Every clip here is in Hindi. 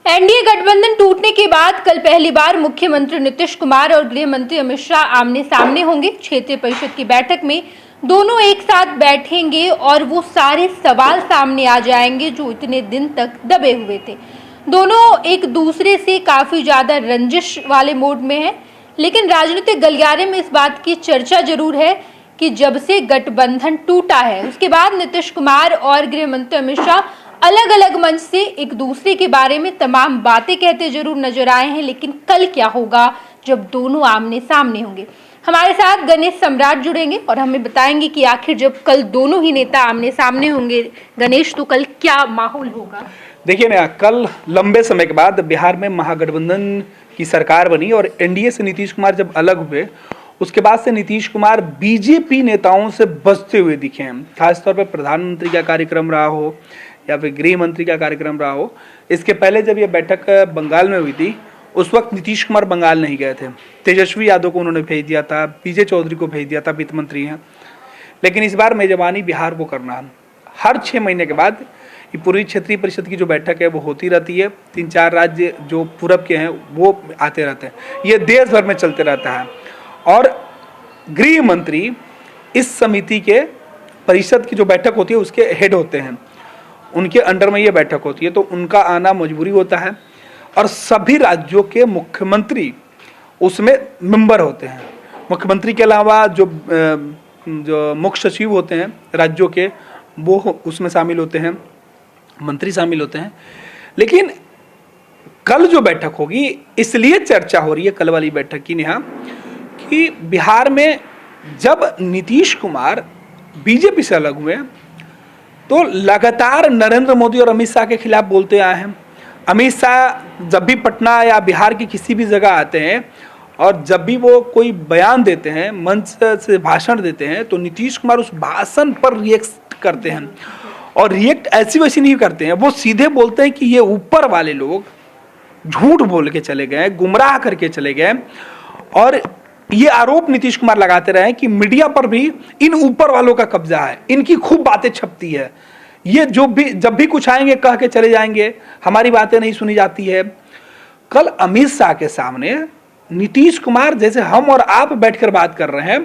एनडीए गठबंधन टूटने के बाद कल पहली बार मुख्यमंत्री नीतीश कुमार और गृह मंत्री अमित शाह आमने सामने होंगे। क्षेत्रीय परिषद की बैठक में दोनों एक साथ बैठेंगे और वो सारे सवाल सामने आ जाएंगे जो इतने दिन तक दबे हुए थे। दोनों एक दूसरे से काफी ज्यादा रंजिश वाले मोड में हैं, लेकिन राजनीतिक गलियारे में इस बात की चर्चा जरूर है कि जब से गठबंधन टूटा है उसके बाद नीतीश कुमार और गृह मंत्री अमित शाह अलग अलग मंच से एक दूसरे के बारे में तमाम बातें कहते जरूर नजर आए हैं, लेकिन कल क्या होगा जब दोनों आमने सामने होंगे। हमारे साथ गणेश सम्राट जुड़ेंगे और हमें बताएंगे कि आखिर जब कल दोनों ही नेता आमने सामने होंगे, गणेश, तो कल क्या माहौल होगा। देखिए ना, कल लंबे समय के बाद बिहार में महागठबंधन की सरकार बनी और एनडीए से नीतीश कुमार जब अलग हुए उसके बाद से नीतीश कुमार बीजेपी नेताओं से बचते हुए दिखे हैं। खासतौर पर प्रधानमंत्री का कार्यक्रम रहा हो या फिर गृह मंत्री का कार्यक्रम रहा हो। इसके पहले जब यह बैठक बंगाल में हुई थी उस वक्त नीतीश कुमार बंगाल नहीं गए थे। तेजस्वी यादव को उन्होंने भेज दिया था, पीजे चौधरी को भेज दिया था, वित्त मंत्री हैं। लेकिन इस बार मेजबानी बिहार को करना है। हर 6 महीने के बाद ये पूरी क्षेत्रीय परिषद की जो बैठक है वो होती रहती है। 3-4 राज्य जो पूरब के हैं वो आते रहते हैं, ये देश भर में चलते रहता है। और गृह मंत्री इस समिति के परिषद की जो बैठक होती है उसके हेड होते हैं, उनके अंडर में ये बैठक होती है, तो उनका आना मजबूरी होता है। और सभी राज्यों के मुख्यमंत्री उसमें मेंबर होते हैं। मुख्यमंत्री के अलावा जो मुख्य सचिव होते हैं राज्यों के, वो उसमें शामिल होते हैं, मंत्री शामिल होते हैं। लेकिन कल जो बैठक होगी इसलिए चर्चा हो रही है कल वाली बैठक की, नेहा, कि बिहार में जब नीतीश कुमार बीजेपी से अलग हुए तो लगातार नरेंद्र मोदी और अमित शाह के खिलाफ बोलते आए हैं। अमित शाह जब भी पटना या बिहार की किसी भी जगह आते हैं और जब भी वो कोई बयान देते हैं, मंच से भाषण देते हैं, तो नीतीश कुमार उस भाषण पर रिएक्ट करते हैं। और रिएक्ट ऐसी वैसी नहीं करते हैं, वो सीधे बोलते हैं कि ये ऊपर वाले लोग झूठ बोल के चले गए, गुमराह करके चले गए। और ये आरोप नीतीश कुमार लगाते रहे कि मीडिया पर भी इन ऊपर वालों का कब्जा है, इनकी खूब बातें छपती है, ये जब भी कुछ आएंगे कह के चले जाएंगे, हमारी बातें नहीं सुनी जाती है। कल अमित शाह के सामने नीतीश कुमार जैसे हम और आप बैठकर बात कर रहे हैं,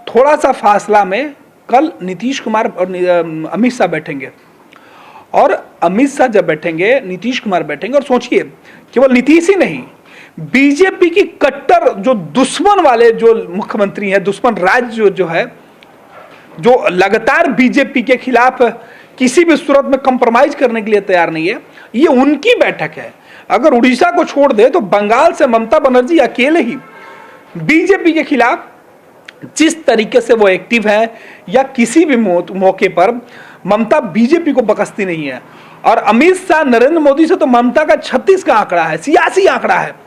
थोड़ा सा फासला में कल नीतीश कुमार और अमित शाह बैठेंगे। और अमित शाह जब बैठेंगे, नीतीश कुमार बैठेंगे, और सोचिए केवल नीतीश ही नहीं, बीजेपी की कट्टर जो दुश्मन वाले जो मुख्यमंत्री हैं, दुश्मन राज्य जो है, जो लगातार बीजेपी के खिलाफ किसी भी सूरत में कंप्रोमाइज करने के लिए तैयार नहीं है, ये उनकी बैठक है। अगर उड़ीसा को छोड़ दे तो बंगाल से ममता बनर्जी अकेले ही बीजेपी के खिलाफ जिस तरीके से वो एक्टिव है, या किसी भी मौके पर ममता बीजेपी को बकसती नहीं है। और अमित शाह नरेंद्र मोदी से तो ममता का 36 का आंकड़ा है, सियासी आंकड़ा है।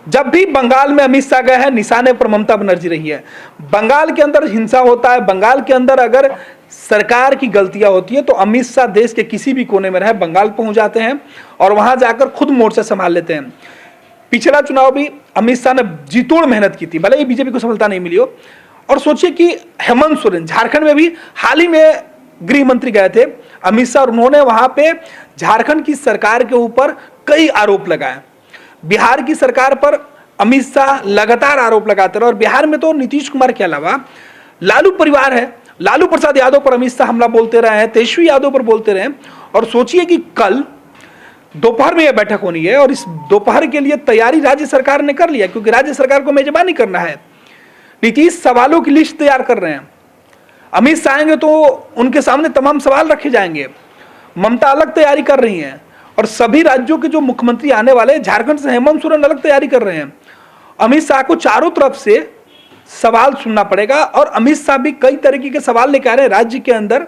जब भी बंगाल में अमित शाह गए हैं, निशाने पर ममता बनर्जी रही है। बंगाल के अंदर हिंसा होता है, बंगाल के अंदर अगर सरकार की गलतियां होती है तो अमित शाह देश के किसी भी कोने में रहे बंगाल पहुंच जाते हैं और वहां जाकर खुद मोर्चा संभाल लेते हैं। पिछला चुनाव भी अमित शाह ने जीतोड़ मेहनत की थी, भले ही बीजेपी को सफलता नहीं मिली हो। और सोचिए कि हेमंत सोरेन झारखंड में भी हाल ही में गृह मंत्री गए थे अमित शाह, और उन्होंने वहां पे झारखंड की सरकार के ऊपर कई आरोप लगाए। बिहार की सरकार पर अमित शाह लगातार आरोप लगाते रहे। और बिहार में तो नीतीश कुमार के अलावा लालू परिवार है, लालू प्रसाद यादव पर अमित शाह हमला बोलते रहे हैं, तेजस्वी यादव पर बोलते रहे। और सोचिए कि कल दोपहर में यह बैठक होनी है और इस दोपहर के लिए तैयारी राज्य सरकार ने कर लिया, क्योंकि राज्य सरकार को मेजबानी करना है। नीतीश सवालों की लिस्ट तैयार कर रहे हैं। अमित शाह आएंगे तो उनके सामने तमाम सवाल रखे जाएंगे। ममता अलग तैयारी कर रही हैं और सभी राज्यों के जो मुख्यमंत्री आने वाले, झारखंड से हेमंत सोरेन अलग तैयारी कर रहे हैं। अमित शाह को चारों तरफ से सवाल सुनना पड़ेगा और अमित शाह भी कई तरीके के सवाल लेकर आ रहे हैं। राज्य के अंदर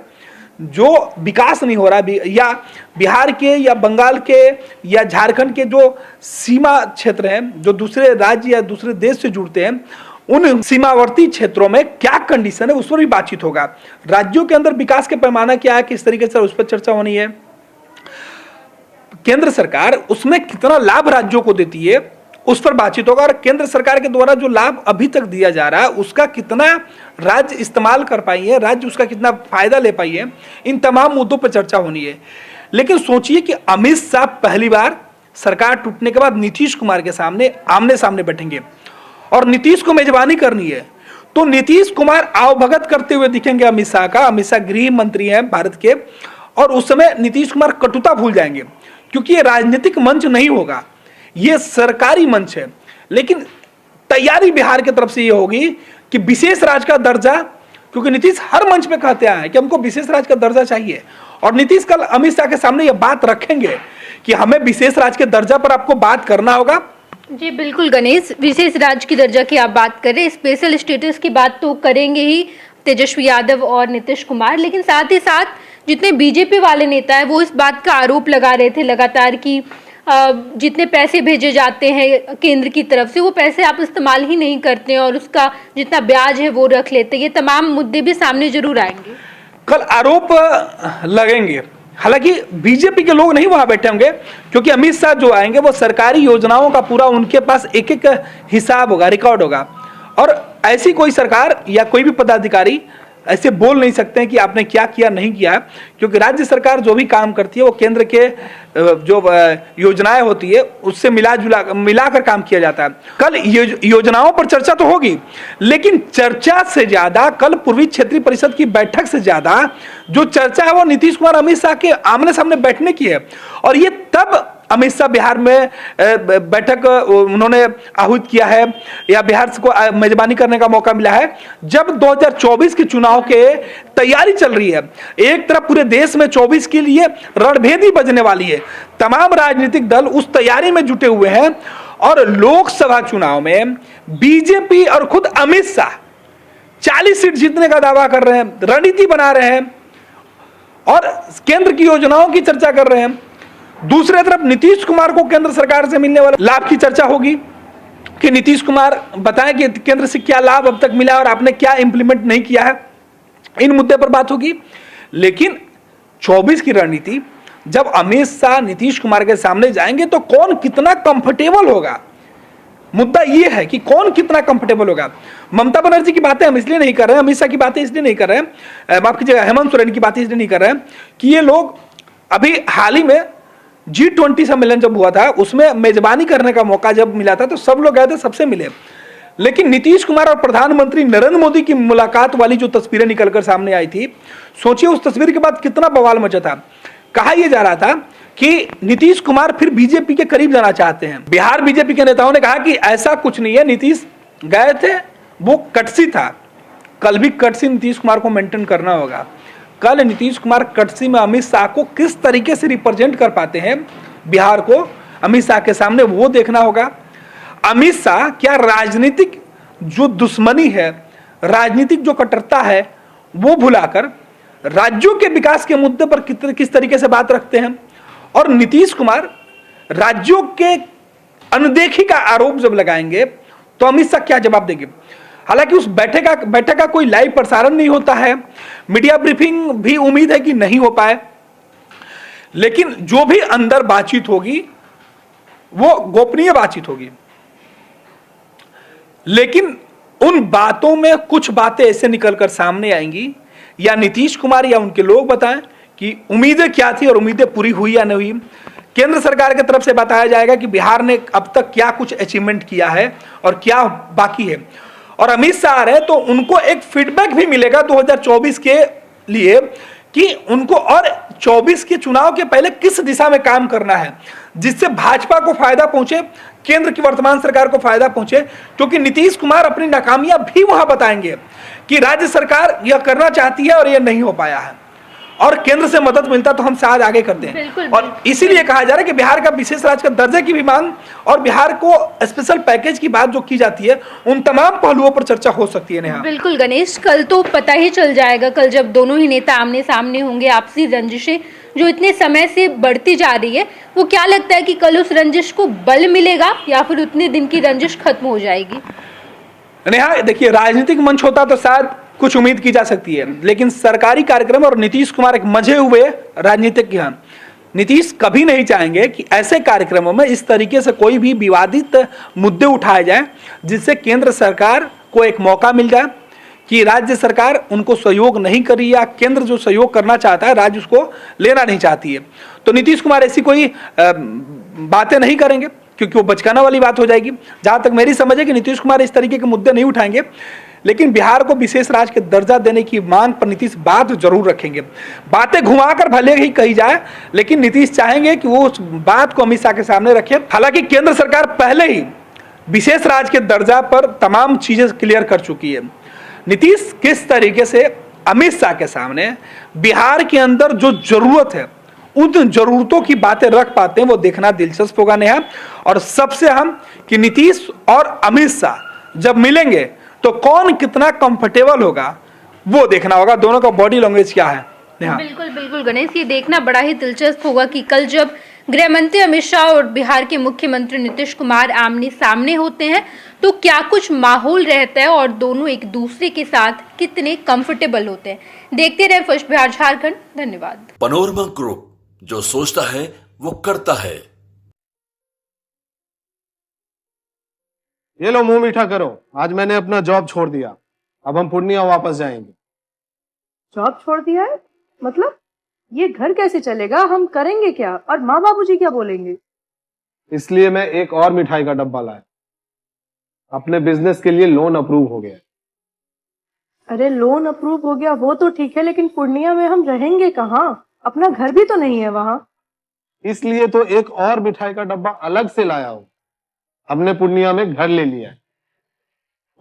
जो विकास नहीं हो रहा है, या बिहार के या बंगाल के या झारखंड के जो सीमा क्षेत्र हैं, जो दूसरे राज्य या दूसरे देश से जुड़ते हैं, उन सीमावर्ती क्षेत्रों में क्या कंडीशन है उस पर भी बातचीत होगा। राज्यों के अंदर विकास के पैमाना क्या है, किस तरीके से, उस पर चर्चा होनी है। केंद्र सरकार उसमें कितना लाभ राज्यों को देती है उस पर बातचीत होगा। और केंद्र सरकार के द्वारा जो लाभ अभी तक दिया जा रहा है उसका कितना राज्य इस्तेमाल कर पाई है, राज्य उसका कितना फायदा ले पाई है, इन तमाम मुद्दों पर चर्चा होनी है। लेकिन सोचिए कि अमित शाह पहली बार सरकार टूटने के बाद नीतीश कुमार के सामने आमने सामने बैठेंगे और नीतीश को मेजबानी करनी है, तो नीतीश कुमार आवभगत करते हुए दिखेंगे अमित शाह का। अमित शाह गृह मंत्री हैं भारत के, और उस समय नीतीश कुमार कटुता भूल जाएंगे, क्योंकि ये राजनीतिक मंच नहीं होगा, ये सरकारी मंच है। लेकिन तैयारी बिहार की तरफ से ये होगी कि विशेष राज्य का दर्जा, क्योंकि नीतीश हर मंच पे कहते आए हैं कि हमको विशेष राज्य का दर्जा चाहिए, और नीतीश कल अमित शाह के सामने ये बात रखेंगे कि हमें विशेष राज्य के दर्जा पर आपको बात करना होगा। जी बिल्कुल गणेश, विशेष राज्य की दर्जा की आप बात कर रहे हैं, स्पेशल स्टेटस की बात तो करेंगे ही तेजस्वी यादव और नीतीश कुमार, लेकिन साथ ही साथ जितने बीजेपी वाले नेता हैं वो इस बात का आरोप लगा रहे थे लगातार कि जितने पैसे भेजे जाते हैं केंद्र की तरफ से वो पैसे आप इस्तेमाल ही नहीं करते हैं और उसका जितना ब्याज है वो रख लेते हैं। ये तमाम मुद्दे भी सामने जरूर आएंगे, कल आरोप लगेंगे। हालांकि बीजेपी के लोग नहीं वहां बैठे होंगे, क्योंकि अमित शाह जो आएंगे वो सरकारी योजनाओं का पूरा उनके पास एक एक हिसाब होगा, रिकॉर्ड होगा, और ऐसी कोई सरकार या कोई भी पदाधिकारी ऐसे बोल नहीं सकते हैं कि आपने क्या किया नहीं किया, क्योंकि राज्य सरकार जो भी काम करती है वो केंद्र के जो योजनाएं होती है उससे मिलाकर काम किया जाता है। कल योजनाओं पर चर्चा तो होगी, लेकिन चर्चा से ज्यादा कल पूर्वी क्षेत्रीय परिषद की बैठक से ज्यादा जो चर्चा है वो नीतीश कुमार अमित शाह के आमने सामने बैठने की है। और ये तब अमित शाह बिहार में बैठक उन्होंने आहूत किया है या बिहार को मेजबानी करने का मौका मिला है जब 2024 के चुनाव के तैयारी चल रही है। एक तरफ पूरे देश में 24 के लिए रणभेदी बजने वाली है, तमाम राजनीतिक दल उस तैयारी में जुटे हुए हैं, और लोकसभा चुनाव में बीजेपी और खुद अमित शाह 40 सीट जीतने का दावा कर रहे हैं, रणनीति बना रहे हैं और केंद्र की योजनाओं की चर्चा कर रहे हैं। दूसरी तरफ नीतीश कुमार को केंद्र सरकार से मिलने वाले लाभ की चर्चा होगी कि नीतीश कुमार बताएं कि केंद्र से क्या लाभ अब तक मिला और आपने क्या इंप्लीमेंट नहीं किया है, इन मुद्दे पर बात होगी। लेकिन 24 की रणनीति जब अमित शाह नीतीश कुमार के सामने जाएंगे तो कौन कितना कंफर्टेबल होगा, मुद्दा यह है कि कौन कितना कंफर्टेबल होगा। ममता बनर्जी की बातें हम इसलिए नहीं कर रहे हैं, अमित शाह की बातें इसलिए नहीं कर रहे हैं, माफ कीजिएगा हेमंत सोरेन की बातें इसलिए नहीं कर रहे हैं कि ये लोग अभी हाल ही में G20 सम्मेलन जब हुआ था उसमें मेजबानी करने का मौका जब मिला था तो सब लोग गए थे, सबसे मिले। लेकिन नीतीश कुमार और प्रधानमंत्री नरेंद्र मोदी की मुलाकात वाली जो तस्वीरें निकलकर सामने आई थी, सोचिए उस तस्वीर के बाद कितना बवाल मचा था। कहा यह जा रहा था कि नीतीश कुमार फिर बीजेपी के करीब जाना चाहते हैं। बिहार बीजेपी के नेताओं ने कहा कि ऐसा कुछ नहीं है, नीतीश गए थे वो कटसी था, कल भी कटसी नीतीश कुमार को मेंटेन करना होगा। कल नीतीश कुमार कटसी में अमित शाह को किस तरीके से रिप्रेजेंट कर पाते हैं बिहार को अमित शाह के सामने, वो देखना होगा। अमित शाह क्या राजनीतिक जो दुश्मनी है, राजनीतिक जो कट्टरता है वो भुलाकर राज्यों के विकास के मुद्दे पर किस तरीके से बात रखते हैं, और नीतीश कुमार राज्यों के अनदेखी का आरोप जब लगाएंगे तो अमित शाह क्या जवाब देंगे। हालांकि उस बैठक का कोई लाइव प्रसारण नहीं होता है, मीडिया ब्रीफिंग भी उम्मीद है कि नहीं हो पाए, लेकिन जो भी अंदर बातचीत होगी वो गोपनीय बातचीत होगी। लेकिन उन बातों में कुछ बातें ऐसे निकलकर सामने आएंगी, या नीतीश कुमार या उनके लोग बताएं कि उम्मीदें क्या थी और उम्मीदें पूरी हुई या नहीं हुई। केंद्र सरकार की तरफ से बताया जाएगा कि बिहार ने अब तक क्या कुछ अचीवमेंट किया है और क्या बाकी है। और अमित शाह रहे तो उनको एक फीडबैक भी मिलेगा 2024 के लिए कि उनको और 24 के चुनाव के पहले किस दिशा में काम करना है जिससे भाजपा को फायदा पहुंचे, केंद्र की वर्तमान सरकार को फायदा पहुंचे। क्योंकि नीतीश कुमार अपनी नाकामियां भी वहां बताएंगे कि राज्य सरकार यह करना चाहती है और यह नहीं हो पाया है, और केंद्र से मदद मिलता तो हम शायद आगे करते हैं। और इसीलिए कहा जा रहा है कि बिहार का विशेष राज्य का दर्जे की भी मांग और बिहार को स्पेशल पैकेज की बात जो की जाती है उन तमाम पहलुओं पर चर्चा हो सकती है। नेहा बिल्कुल गणेश, कल तो पता ही चल जाएगा, कल जब दोनों ही नेता आमने सामने होंगे। आपसी रंजिशें जो इतने समय से बढ़ती जा रही है, वो क्या लगता है कि कल उस रंजिश को बल मिलेगा या फिर उतने दिन की रंजिश खत्म हो जाएगी? नेहा देखिए, राजनीतिक मंच होता तो शायद कुछ उम्मीद की जा सकती है, लेकिन सरकारी कार्यक्रम और नीतीश कुमार एक मजे हुए राजनीतिज्ञ हैं, नीतीश कभी नहीं चाहेंगे कि ऐसे कार्यक्रमों में इस तरीके से कोई भी विवादित मुद्दे उठाए जाए जिससे केंद्र सरकार को एक मौका मिल जाए कि राज्य सरकार उनको सहयोग नहीं कर रही, या केंद्र जो सहयोग करना चाहता है राज्य उसको लेना नहीं चाहती है। तो नीतीश कुमार ऐसी कोई बातें नहीं करेंगे, क्योंकि वो बचकाना वाली बात हो जाएगी। जहां तक मेरी समझ है कि नीतीश कुमार इस तरीके के मुद्दे नहीं उठाएंगे, लेकिन बिहार को विशेष राज्य के दर्जा देने की मांग पर नीतीश बात जरूर रखेंगे। बातें घुमाकर भले ही कही जाए, लेकिन नीतीश चाहेंगे कि वो उस बात को अमित शाह के सामने रखे। हालांकि केंद्र सरकार पहले ही विशेष राज्य के दर्जा पर तमाम चीजें क्लियर कर चुकी है। नीतीश किस तरीके से अमित शाह के सामने बिहार के अंदर जो जरूरत है उन जरूरतों की बातें रख पाते हैं, वो देखना दिलचस्प होगा नेहा। और सबसे अहम कि नीतीश और अमित शाह जब मिलेंगे तो कौन कितना कंफर्टेबल होगा वो देखना होगा। दोनों का बॉडी लैंग्वेज क्या है नेहा। बिल्कुल बिल्कुल गणेश, ये देखना बड़ा ही दिलचस्प होगा कि कल जब गृह मंत्री अमित शाह और बिहार के मुख्यमंत्री नीतीश कुमार आमने सामने होते हैं तो क्या कुछ माहौल रहता है और दोनों एक दूसरे के साथ कितने कंफर्टेबल होते हैं। देखते रहे फर्स्ट बिहार झारखंड। धन्यवाद। पैनोरमा ग्रुप, जो सोचता है वो करता है। ये लो मुंह मीठा करो, आज मैंने अपना जॉब छोड़ दिया, अब हम पूर्णिया वापस जाएंगे। जॉब छोड़ दिया है? मतलब ये घर कैसे चलेगा, हम करेंगे क्या और माँ बाबूजी क्या बोलेंगे? इसलिए मैं एक और मिठाई का डब्बा लाया, अपने बिजनेस के लिए लोन अप्रूव हो गया। अरे लोन अप्रूव हो गया वो तो ठीक है, लेकिन पूर्णिया में हम रहेंगे कहाँ? अपना घर भी तो नहीं है वहाँ। इसलिए तो एक और मिठाई का डब्बा अलग से लाया हूँ। हमने पूर्णिया में घर ले लिया है,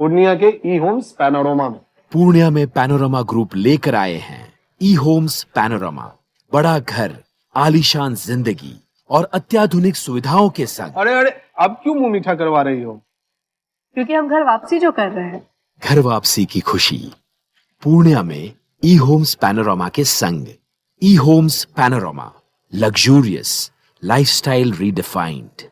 पूर्णिया के ई होम्स पैनोरमा में। पूर्णिया में पैनोरमा ग्रुप लेकर आए हैं ई होम्स पैनोरमा। बड़ा घर, आलीशान जिंदगी और अत्याधुनिक सुविधाओं के संग। अरे अरे, अब क्यों मुंह मीठा करवा रही हो? क्योंकि हम घर वापसी जो कर रहे हैं। घर वापसी की खुशी पूर्णिया में ई होम्स पैनोरमा के संग। ई Homes Panorama, luxurious lifestyle redefined.